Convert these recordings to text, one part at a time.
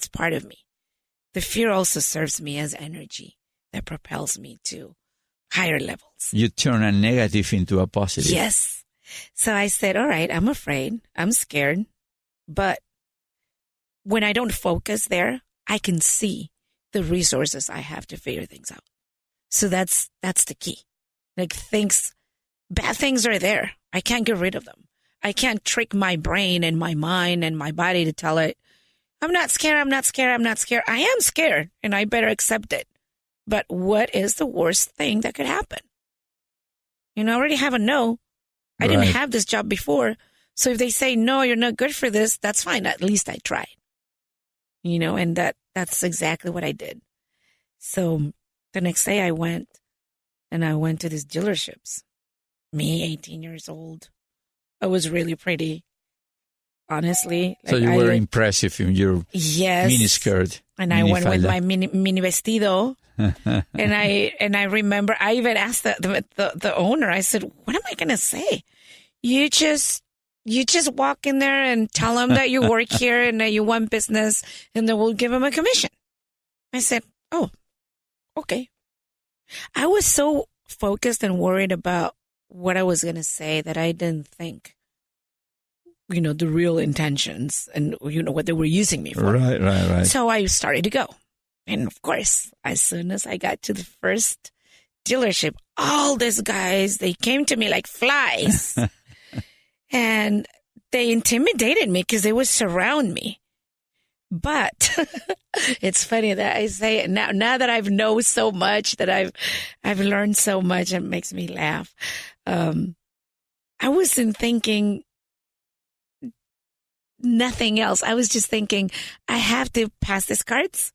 It's part of me. The fear also serves me as energy that propels me to higher levels. You turn a negative into a positive. Yes. So I said, all right, I'm afraid, I'm scared, but when I don't focus there, I can see the resources I have to figure things out. So that's the key. Like bad things are there. I can't get rid of them. I can't trick my brain and my mind and my body to tell it, I'm not scared, I'm not scared, I'm not scared. I am scared, and I better accept it. But what is the worst thing that could happen? I already have a no. I didn't have this job before. So if they say, no, you're not good for this, that's fine. At least I tried. And that's exactly what I did. So the next day I went to these dealerships. Me, 18 years old. I was really pretty, honestly. So you were impressive in your mini skirt. And I went with my mini vestido. and I remember I even asked the owner, I said, what am I going to say? You just walk in there and tell them that you work here and that you want business, and then we'll give them a commission. I said, oh, okay. I was so focused and worried about what I was going to say that I didn't think, the real intentions and, what they were using me for. Right. So I started to go. And of course, as soon as I got to the first dealership, all these guys, they came to me like flies. And they intimidated me because they would surround me. But it's funny that I say it now that I've known so much, that I've learned so much, it makes me laugh. I wasn't thinking nothing else. I was just thinking, I have to pass these cards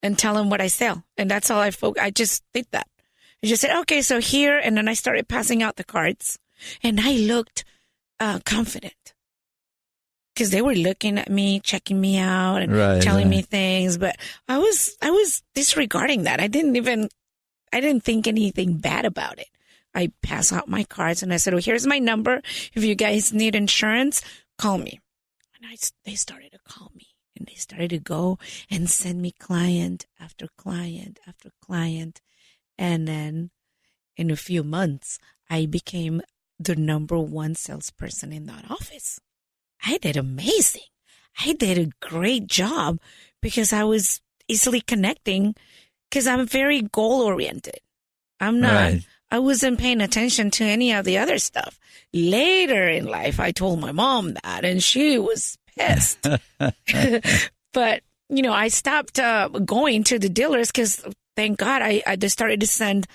and tell them what I sell. And that's all I just did that. I just said, okay, so here, and then I started passing out the cards, and I looked confident. Because they were looking at me, checking me out, and telling me things, but I was disregarding that. I didn't think anything bad about it. I pass out my cards and I said, "Oh, here's my number. If you guys need insurance, call me." And they started to call me, and they started to go and send me client after client after client, and then in a few months, I became the number one salesperson in that office. I did amazing. I did a great job because I was easily connecting, because I'm very goal oriented. I'm not, I wasn't paying attention to any of the other stuff. Later in life, I told my mom that, and she was pissed. But, I stopped going to the dealers because thank God I just started to send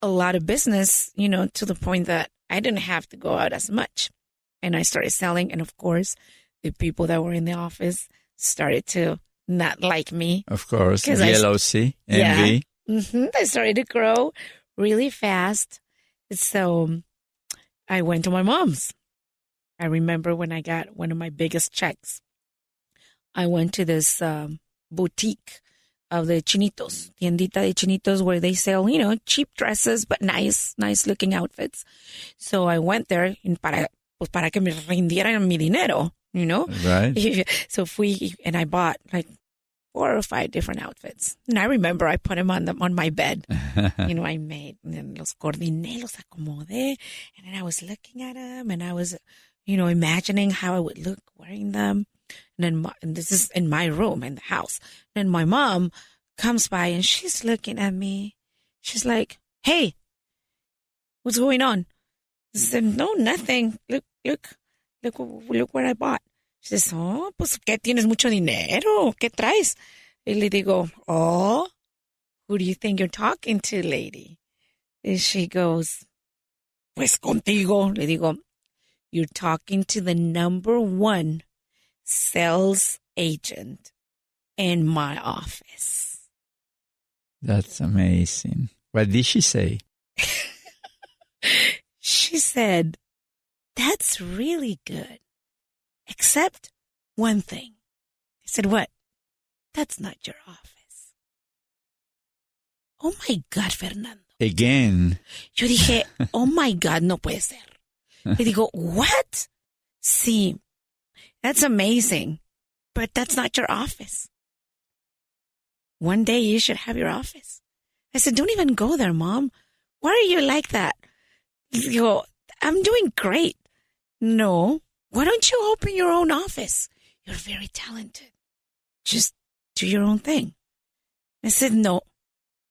a lot of business, to the point that I didn't have to go out as much. And I started selling. And of course, the people that were in the office started to not like me. Of course. Jealousy, envy. Yeah. They started to grow really fast. So I went to my mom's. I remember when I got one of my biggest checks, I went to this boutique of the chinitos, tiendita de chinitos, where they sell, cheap dresses, but nice looking outfits. So I went there para que me rindieran mi dinero, Right. So and I bought like 4 or 5 different outfits. And I remember I put them on my bed. I made, and then los coordiné, los acomodé, and then I was looking at them, and I was, imagining how I would look wearing them. And then this is in my room in the house. And my mom comes by and she's looking at me. She's like, "Hey, what's going on?" I said, "No, nothing. Look what I bought." She says, "Oh, pues, ¿qué tienes mucho dinero? ¿Qué traes?" Y le digo, "Oh, who do you think you're talking to, lady?" And she goes, "Pues contigo." Le digo, "You're talking to the number one sales agent in my office." That's amazing. What did she say? She said, "That's really good. Except one thing." I said, "What?" "That's not your office." Oh my God, Fernando. Again. Yo dije, oh my God, no puede ser. Le digo, "What?" "Sí, that's amazing, but that's not your office." one day you should have your office. I said, don't even go there, Mom. Why are you like that? You go, I'm doing great. No, why don't you open your own office? You're very talented. Just do your own thing. I said, no.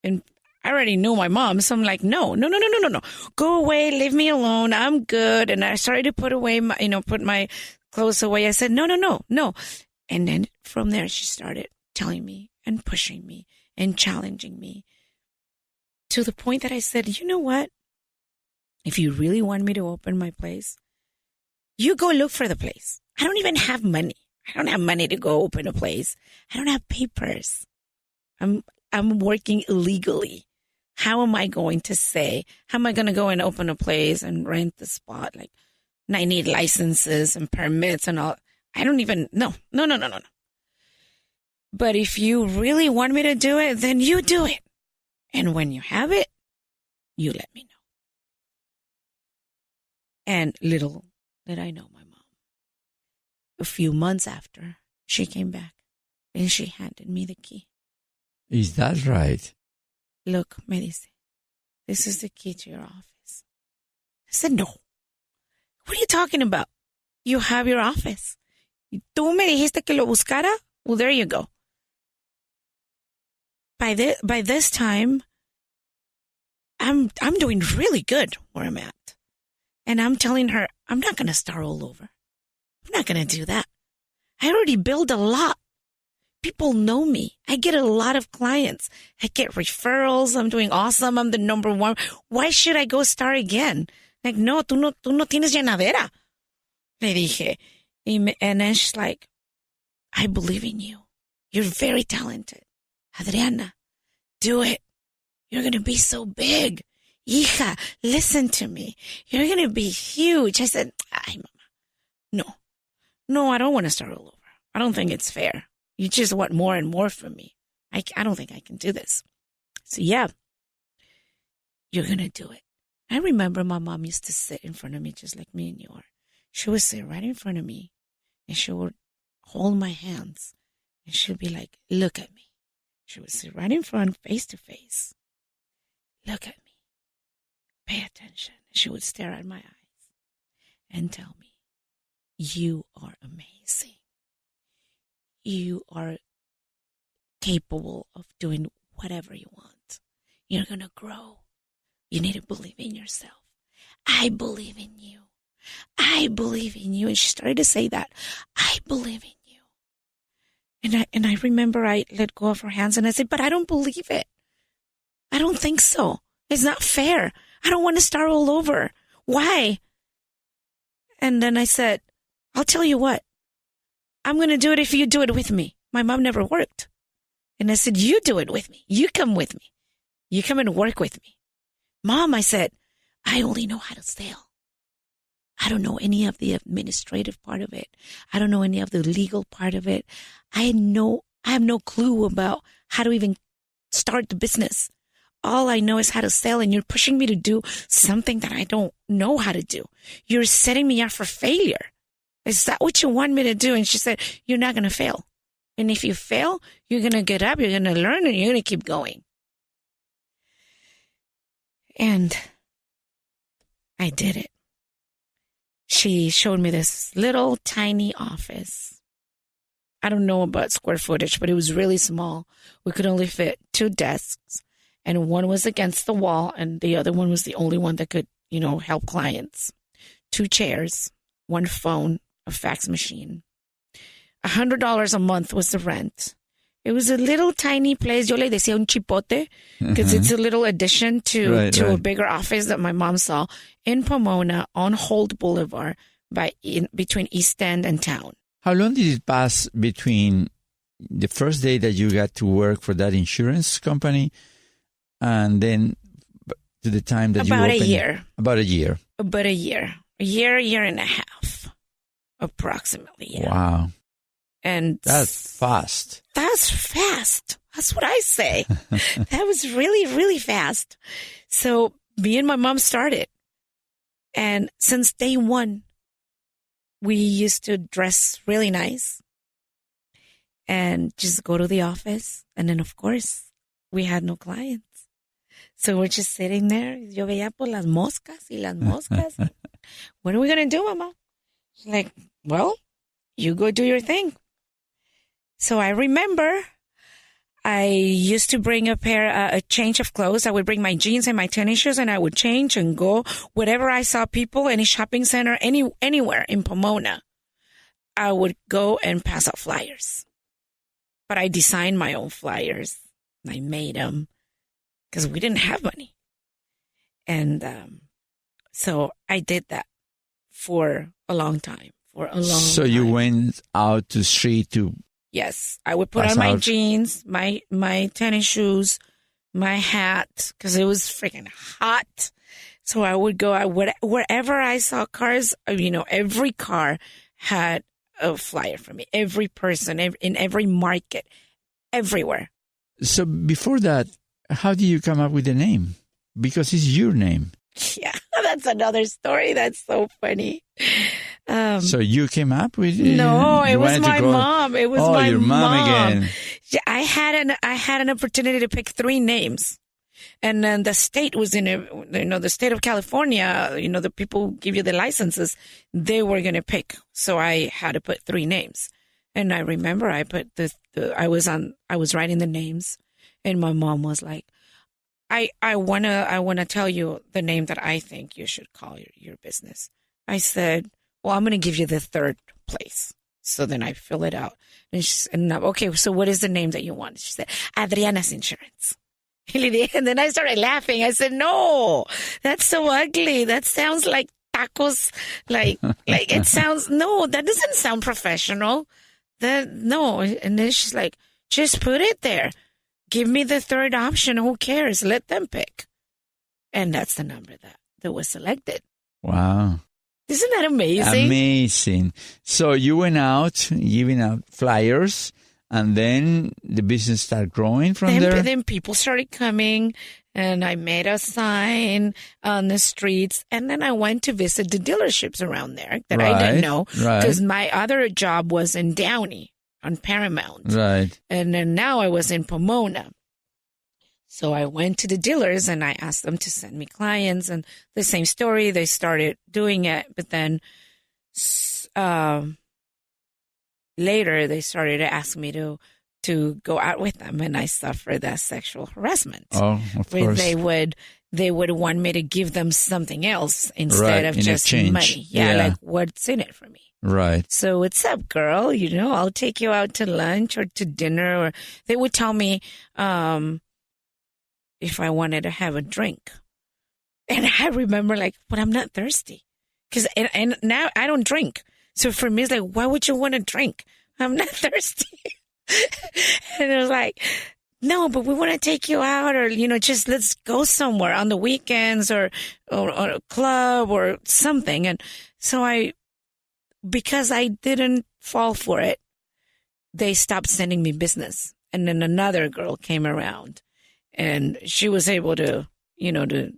And I already knew my mom, so I'm like, no. Go away, leave me alone. I'm good. And I started to put away put my clothes away. I said, no. And then from there, she started telling me and pushing me and challenging me to the point that I said, you know what? If you really want me to open my place, you go look for the place. I don't even have money. I don't have money to go open a place. I don't have papers. I'm working illegally. How am I going to go and open a place and rent the spot? Like, I need licenses and permits and all. I don't even, no. But if you really want me to do it, then you do it. And when you have it, you let me know. And little did I know my mom. A few months after, she came back and she handed me the key. Is that right? Look, me dice, this is the key to your office. I said, no. What are you talking about? You have your office. Tú me dijiste que lo buscara? Well, there you go. By this time, I'm doing really good where I'm at. And I'm telling her, I'm not going to start all over. I'm not going to do that. I already built a lot. People know me. I get a lot of clients. I get referrals. I'm doing awesome. I'm the number one. Why should I go start again? Like, no, tú no tienes llenadera. Le dije. And then she's like, I believe in you. You're very talented. Adriana, do it. You're going to be so big. Hija, listen to me. You're going to be huge. I said, ay, mama. No, I don't want to start all over. I don't think it's fair. You just want more and more from me. I don't think I can do this. So yeah, you're going to do it. I remember my mom used to sit in front of me just like me and you are. She would sit right in front of me and she would hold my hands and she'd be like, look at me. She would sit right in front, face to face. Look at me. Pay attention. She would stare at my eyes and tell me, you are amazing. You are capable of doing whatever you want. You're going to grow. You need to believe in yourself. I believe in you. I believe in you. And she started to say that. I believe in you. And I remember I let go of her hands and I said, but I don't believe it. I don't think so. It's not fair. I don't want to start all over. Why? And then I said, I'll tell you what. I'm going to do it if you do it with me. My mom never worked. And I said, you do it with me. You come with me. You come and work with me. Mom, I said, I only know how to sell. I don't know any of the administrative part of it. I don't know any of the legal part of it. I have no clue about how to even start the business. All I know is how to sell, and you're pushing me to do something that I don't know how to do. You're setting me up for failure. Is that what you want me to do? And she said, you're not going to fail. And if you fail, you're going to get up, you're going to learn, and you're going to keep going. And I did it. She showed me this little tiny office. I don't know about square footage, but it was really small. We could only fit 2 desks, and one was against the wall, and the other one was the only one that could, help clients. 2 chairs, 1 phone, a fax machine. $100 a month was the rent. It was a little tiny place. Yo le decía un chipote because it's a little addition to a bigger office that my mom saw in Pomona on Holt Boulevard between East End and Town. How long did it pass between the first day that you got to work for that insurance company and then to the time that you opened? About a year. About a year. About a year. A year and a half, approximately. Yeah. Wow. And that's fast. That's fast. That's what I say. That was really, really fast. So me and my mom started. And since day one, we used to dress really nice. and just go to the office. And then, of course, we had no clients. So we're just sitting there. Yo veía por las moscas y las moscas. What are we going to do, Mama? She's like, well, you go do your thing. So I remember I used to bring a change of clothes. I would bring my jeans and my tennis shoes, and I would change and go wherever I saw people, any shopping center, anywhere in Pomona. I would go and pass out flyers. But I designed my own flyers. I made them because we didn't have money. And so I did that for a long time. So you went out to street to... Yes, I would put on my jeans, my tennis shoes, my hat, because it was freaking hot. So I would go out wherever I saw cars. Every car had a flyer for me. Every person in every market, everywhere. So before that, how did you come up with the name? Because it's your name. Yeah, that's another story. That's so funny. So you came up with it? No, it was my mom. It was my your mom again. Yeah, I had an opportunity to pick 3 names, and then the state was the state of California. The people who give you the licenses. They were going to pick, so I had to put 3 names. And I remember I put I was writing the names, and my mom was like, I wanna tell you the name that I think you should call your business. I said, well, I'm gonna give you the 3rd place. So then I fill it out, and okay, so what is the name that you want? She said, Adriana's Insurance. And then I started laughing. I said, no, that's so ugly. That sounds like tacos. Like it sounds, no, that doesn't sound professional. No. And then she's like, just put it there. Give me the 3rd option. Who cares? Let them pick. And that's the number that was selected. Wow. Isn't that amazing? Amazing. So you went out giving out flyers, and then the business started growing from there? Then people started coming, and I made a sign on the streets, and then I went to visit the dealerships around there that I didn't know, because my other job was in Downey on Paramount. Right. And then now I was in Pomona. So I went to the dealers and I asked them to send me clients, and the same story. They started doing it, but then later they started to ask me to go out with them, and I suffered that sexual harassment. Oh, of course. They would want me to give them something else instead of just money. Yeah, like what's in it for me? Right. So what's up, girl? I'll take you out to lunch or to dinner. Or they would tell me if I wanted to have a drink. And I remember but I'm not thirsty. And now I don't drink. So for me, it's like, why would you want to drink? I'm not thirsty. And it was like, no, but we want to take you out, or, just let's go somewhere on the weekends or a club or something. And so because I didn't fall for it, they stopped sending me business. And then another girl came around, and she was able to, to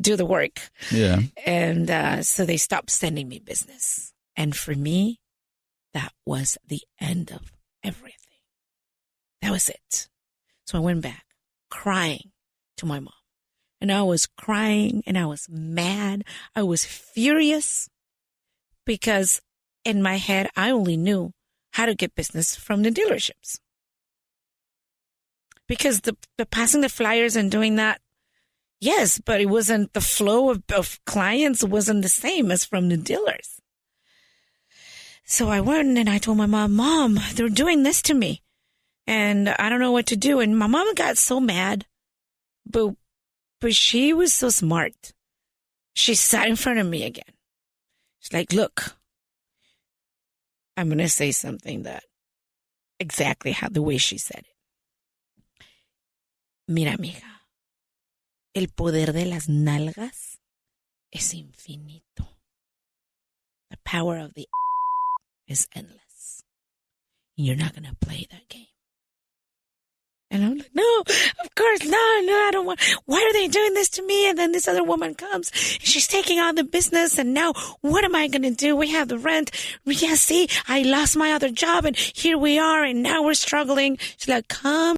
do the work. Yeah. And so they stopped sending me business. And for me, that was the end of everything. That was it. So I went back crying to my mom. And I was crying, and I was mad. I was furious because in my head, I only knew how to get business from the dealerships. Because the passing the flyers and doing that, yes, but it wasn't, the flow of clients wasn't the same as from the dealers. So I went and I told my Mom, they're doing this to me, and I don't know what to do. And my mom got so mad, but she was so smart. She sat in front of me again. She's like, look, I'm going to say something that exactly the way she said it. Mira, amiga, el poder de las nalgas es infinito. The power of the is endless. You're not going to play that game. And I'm like, no, of course. No, I don't want. Why are they doing this to me? And then this other woman comes. And she's taking on the business. And now what am I going to do? We have the rent. Yeah, see, I lost my other job. And here we are. And now we're struggling. She's like, come